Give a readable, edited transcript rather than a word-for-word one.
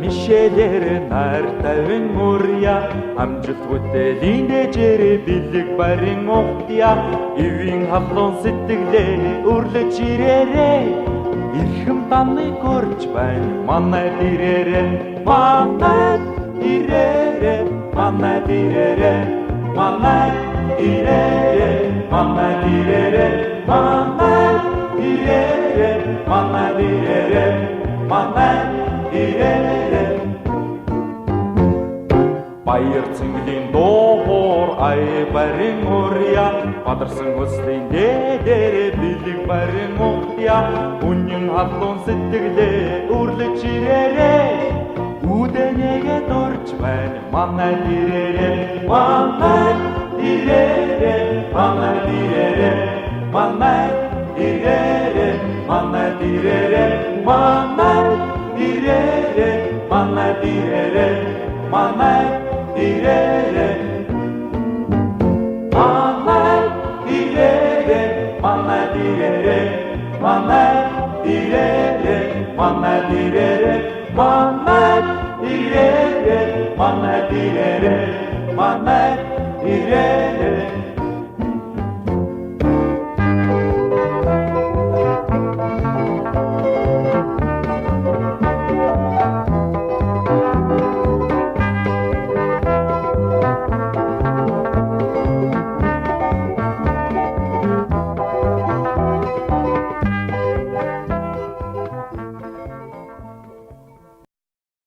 Мишелер нартавын мурья амжилт бүтэлийн дэжээр бэлэг барин ухтя ивийн халуун сэтгэлээ өрлөж ирээрээ эрхэм таныг горж байна манайд ирээрээ манайд ирээрээ манайд ирээрээ манайд ирээрээ манайд ирээрээ манайд ирээрээ манайд ирээрээ манайд Баяр цэнгэлийн дуур ай барин урья бадарсан хөслийн дээрээ бэлэг барин ухтя үнэн халуун сэтгэлээ өрлөж ирээрээ үдэнэгээ дурж байна манайд ирээрээ манайд ирээрээ манайд ирээрээ манайд ирээрээ манайд ирээрээ манайд ирээрээ манайд ирээрээ манайд ирээрээ манайд ирээрээ манайд ирээрээ манайд ирээрээ манайд ирээрээ манайд ирээрээ манайд ирээрээ манайд ирээрээ